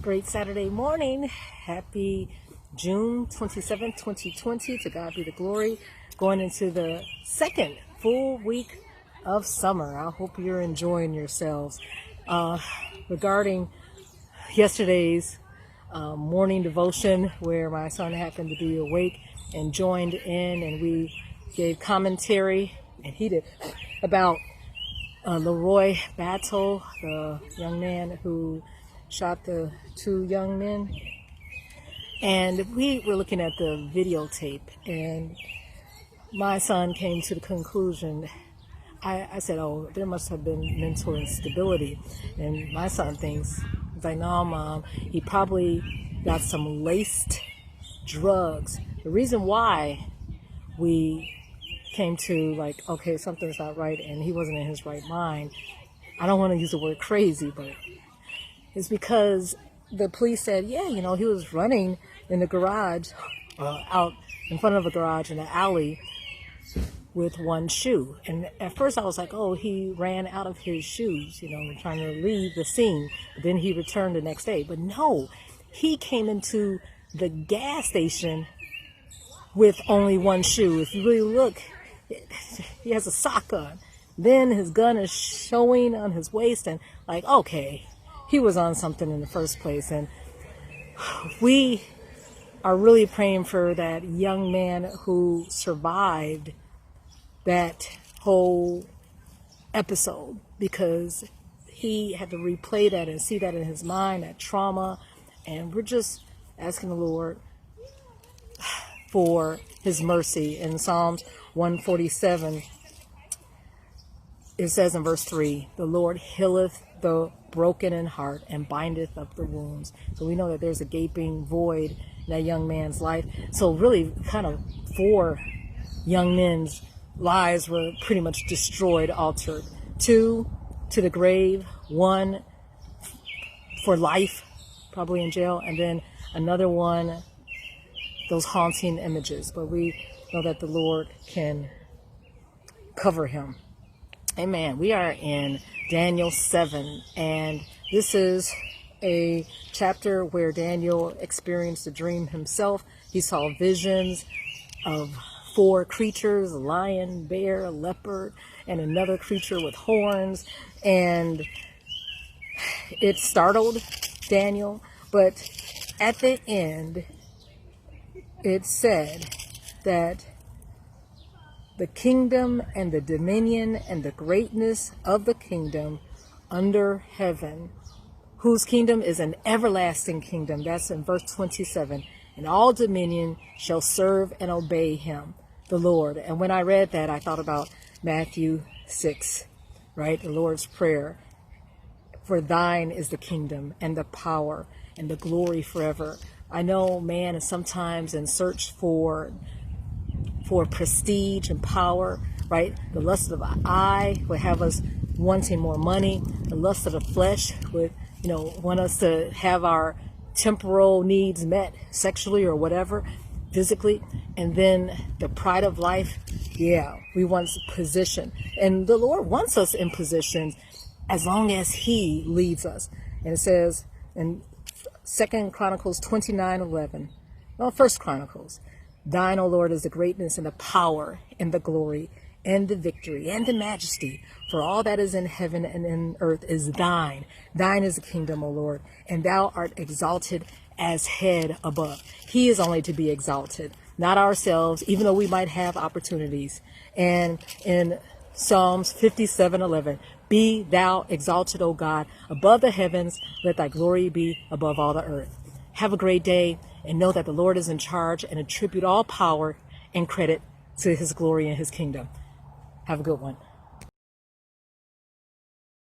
Great Saturday morning. Happy June 27th, 2020. To God be the glory. Going into the second full week of summer. I hope you're enjoying yourselves. Regarding yesterday's morning devotion, where my son happened to be awake and joined in, and we gave commentary, and he did, about Leroy Battle, the young man who shot the two young men. And we were looking at the videotape, and my son came to the conclusion, I said, oh, there must have been mental instability. And my son thinks, he's like, no, Mom, he probably got some laced drugs. The reason why we came to like, okay, something's not right, and he wasn't in his right mind, I don't want to use the word crazy, but it's because the police said, yeah, you know, he was running in the garage, out in front of a garage in the alley with one shoe. And at first I was like, oh, he ran out of his shoes, you know, trying to leave the scene. But then he returned the next day. But no, he came into the gas station with only one shoe. If you really look, he has a sock on. Then his gun is showing on his waist, and like, okay, he was on something in the first place. And we are really praying for that young man who survived that whole episode, because he had to replay that and see that in his mind, that trauma. And we're just asking the Lord for his mercy. In Psalms 147, it says in verse 3, the Lord healeth the broken in heart and bindeth up the wounds. So we know that there's a gaping void in that young man's life. So really kind of 4 young men's lives were pretty much destroyed, altered. 2 to the grave, 1 for life, probably in jail, and then another one, those haunting images. But we know that the Lord can cover him. Amen. We are in Dan.7, and this is a chapter where Daniel experienced a dream himself. He saw visions of 4 creatures, a lion, bear, a leopard, and another creature with horns. And it startled Daniel, but at the end, it said that the kingdom and the dominion and the greatness of the kingdom under heaven, whose kingdom is an everlasting kingdom. That's in verse 27. And all dominion shall serve and obey him, the Lord. And when I read that, I thought about Matthew 6, right? The Lord's Prayer. For thine is the kingdom and the power and the glory forever. I know man is sometimes in search for prestige and power, right? The lust of the eye would have us wanting more money. The lust of the flesh would, you know, want us to have our temporal needs met sexually or whatever, physically. And then the pride of life, yeah, we want position. And the Lord wants us in positions as long as he leads us. And it says in 2 Chronicles 29:11, well, 1 Chronicles, thine, O Lord, is the greatness and the power and the glory and the victory and the majesty. For all that is in heaven and in earth is thine. Thine is the kingdom, O Lord, and thou art exalted as head above. He is only to be exalted, not ourselves, even though we might have opportunities. And in Psalms 57:11, be thou exalted, O God, above the heavens, let thy glory be above all the earth. Have a great day, and know that the Lord is in charge, and attribute all power and credit to his glory and his kingdom. Have a good one.